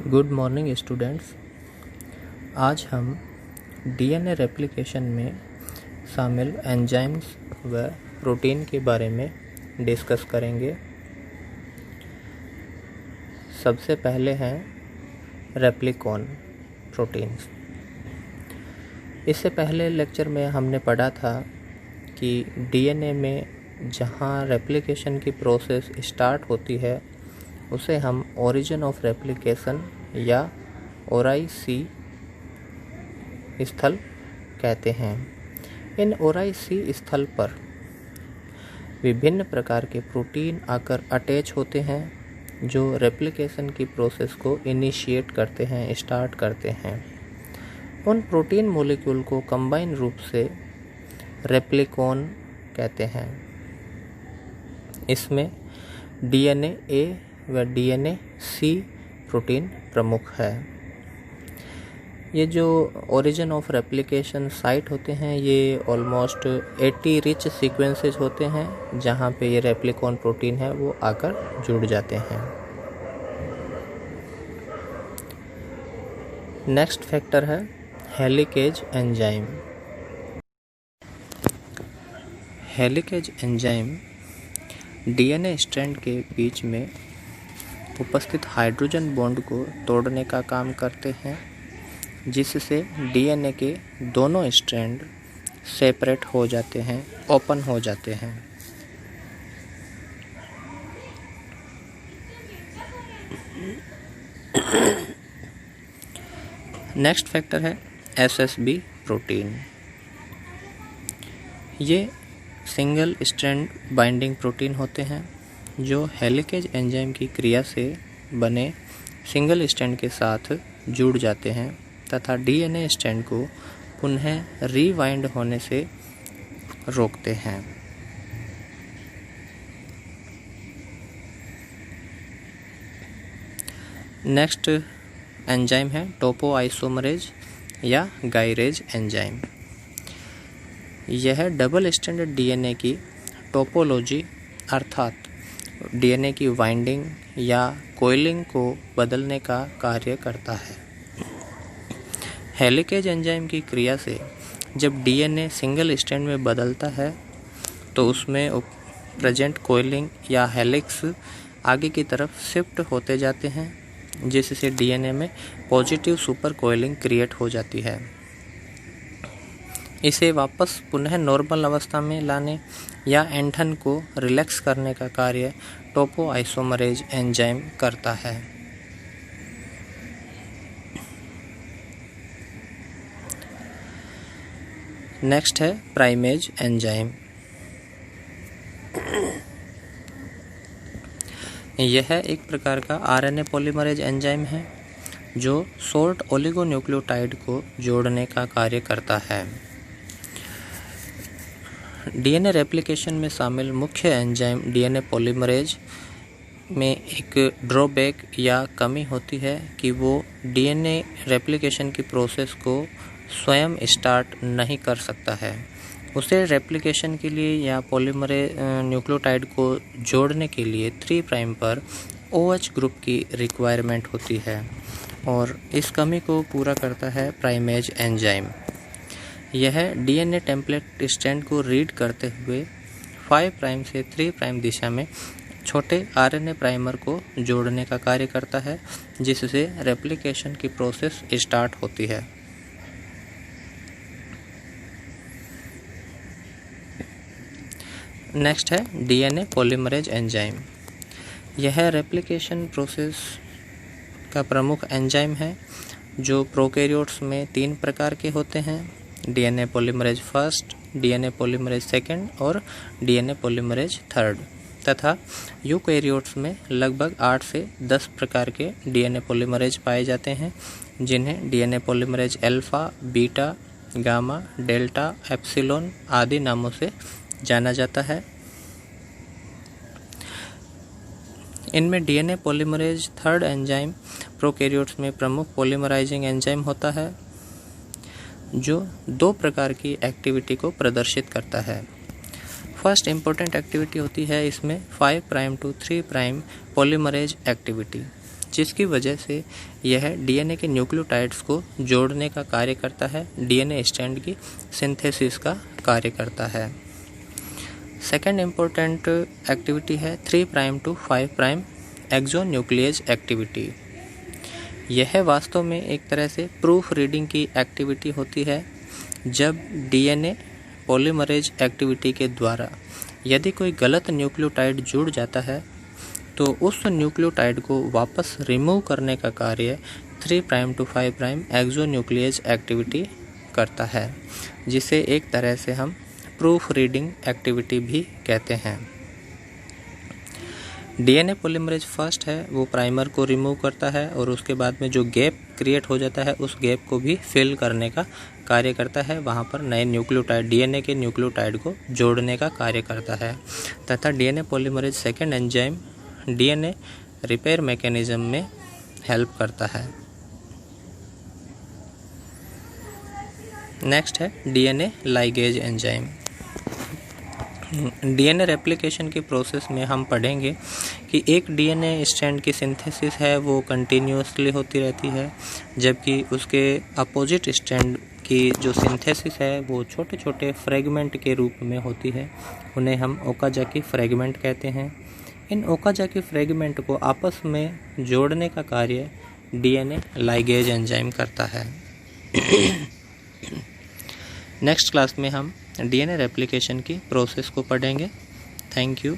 Good morning students. आज हम DNA replication में शामिल एंजाइम्स व प्रोटीन के बारे में डिस्कस करेंगे। सबसे पहले हैं रेप्लिकॉन प्रोटीन्स। इससे पहले लेक्चर में हमने पढ़ा था कि डीएनए में जहाँ रेप्लिकेशन की प्रोसेस स्टार्ट होती है उसे हम ओरिजिन ऑफ रेप्लिकेशन या ORIC स्थल कहते हैं। इन ORIC स्थल पर विभिन्न प्रकार के प्रोटीन आकर अटैच होते हैं जो रेप्लिकेशन की प्रोसेस को इनिशिएट करते हैं, स्टार्ट करते हैं। उन प्रोटीन मॉलिक्यूल को कंबाइन रूप से रेप्लिकॉन कहते हैं। इसमें DNA A व DNA C प्रोटीन प्रमुख है। ये जो ओरिजिन ऑफ रेप्लिकेशन साइट होते हैं ये ऑलमोस्ट 80 रिच सीक्वेंसेस होते हैं जहाँ पे ये रेप्लिकॉन प्रोटीन है वो आकर जुड़ जाते हैं। नेक्स्ट फैक्टर है helicase enzyme. Helicase enzyme DNA strand के बीच में उपस्थित हाइड्रोजन बॉन्ड को तोड़ने का काम करते हैं, जिससे डीएनए के दोनों स्ट्रैंड सेपरेट हो जाते हैं, ओपन हो जाते हैं। नेक्स्ट फैक्टर है SSB प्रोटीन। ये सिंगल स्ट्रैंड बाइंडिंग प्रोटीन होते हैं जो हेलिकेज एंजाइम की क्रिया से बने सिंगल स्ट्रैंड के साथ जुड़ जाते हैं तथा डीएनए स्ट्रैंड को पुनः रीवाइंड होने से रोकते हैं। नेक्स्ट एंजाइम है टोपोआइसोमरेज या गाइरेज एंजाइम। यह डबल स्ट्रैंडेड डीएनए की टोपोलॉजी अर्थात डीएनए की वाइंडिंग या कोइलिंग को बदलने का कार्य करता है। हेलिकेज एंजाइम की क्रिया से जब डीएनए सिंगल स्ट्रैंड में बदलता है तो उसमें प्रेजेंट कोइलिंग या हेलिक्स आगे की तरफ शिफ्ट होते जाते हैं, जिससे डीएनए में पॉजिटिव सुपर कोइलिंग क्रिएट हो जाती है। इसे वापस पुनः नॉर्मल अवस्था में लाने या ऐंठन को रिलैक्स करने का कार्य टोपोआइसोमरेज एंजाइम करता है। नेक्स्ट है प्राइमेज एंजाइम। यह एक प्रकार का आरएनए पॉलीमरेज एंजाइम है जो शॉर्ट ओलिगोन्यूक्लियोटाइड को जोड़ने का कार्य करता है। डीएनए रेप्लिकेशन में शामिल मुख्य एंजाइम डीएनए पॉलीमरेज में एक ड्रॉबैक या कमी होती है कि वो डीएनए रेप्लिकेशन की प्रोसेस को स्वयं स्टार्ट नहीं कर सकता है। उसे रेप्लिकेशन के लिए या पॉलीमरेज न्यूक्लियोटाइड को जोड़ने के लिए 3 प्राइम पर OH ग्रुप की रिक्वायरमेंट होती है और इस कमी को पूरा करता है प्राइमेज एंजाइम। यह डीएनए टेम्पलेट स्ट्रैंड को रीड करते हुए 5 प्राइम से 3 प्राइम दिशा में छोटे आरएनए प्राइमर को जोड़ने का कार्य करता है, जिससे रेप्लिकेशन की प्रोसेस स्टार्ट होती है। नेक्स्ट है डीएनए पॉलीमरेज एंजाइम। यह रेप्लिकेशन प्रोसेस का प्रमुख एंजाइम है जो प्रोकैरियोट्स में 3 प्रकार के होते हैं: DNA polymerase first, DNA polymerase second और डीएनए पॉलीमरेज थर्ड, तथा यूकैरियोट्स में लगभग 8 से 10 प्रकार के डीएनए पॉलीमरेज पाए जाते हैं, जिन्हें DNA polymerase alpha, beta, gamma, delta, epsilon आदि नामों से जाना जाता है। इनमें DNA polymerase third enzyme prokaryotes में प्रमुख पॉलीमराइजिंग एंजाइम होता है जो 2 प्रकार की एक्टिविटी को प्रदर्शित करता है। फर्स्ट इम्पोर्टेंट एक्टिविटी होती है इसमें 5 prime to 3 prime polymerase activity, जिसकी वजह से यह डीएनए के न्यूक्लियोटाइड्स को जोड़ने का कार्य करता है, डीएनए स्ट्रैंड की सिंथेसिस का कार्य करता है। सेकेंड इम्पोर्टेंट एक्टिविटी है 3 प्राइम टू 5 प्राइम एक्सोन्यूक्लियेज एक्टिविटी। यह वास्तव में एक तरह से प्रूफ रीडिंग की एक्टिविटी होती है। जब डीएनए पॉलीमरेज एक्टिविटी के द्वारा यदि कोई गलत न्यूक्लियोटाइड जुड़ जाता है तो उस न्यूक्लियोटाइड को वापस रिमूव करने का कार्य 3 प्राइम टू 5 प्राइम एक्सोन्यूक्लियेज एक्टिविटी करता है, जिसे एक तरह से हम प्रूफ रीडिंग एक्टिविटी भी कहते हैं। डीएनए पॉलीमरेज फर्स्ट है वो प्राइमर को रिमूव करता है और उसके बाद में जो गैप क्रिएट हो जाता है उस गैप को भी फिल करने का कार्य करता है, वहाँ पर नए न्यूक्लियोटाइड डीएनए के न्यूक्लियोटाइड को जोड़ने का कार्य करता है। तथा DNA polymerase second enzyme DNA repair mechanism में हेल्प करता है। नेक्स्ट है DNA ligase enzyme. DNA replication की प्रोसेस में हम पढ़ेंगे कि एक डीएनए स्ट्रैंड की सिंथेसिस है वो कंटिन्यूसली होती रहती है, जबकि उसके अपोजिट स्ट्रैंड की जो सिंथेसिस है वो छोटे छोटे फ्रेगमेंट के रूप में होती है। उन्हें हम ओकाजाकी फ्रेगमेंट कहते हैं। इन ओकाजाकी फ्रेगमेंट को आपस में जोड़ने का कार्य डीएनए लाइगेज एंजाइम करता है। नेक्स्ट क्लास में हम डीएनए रेप्लिकेशन की प्रोसेस को पढ़ेंगे। Thank you.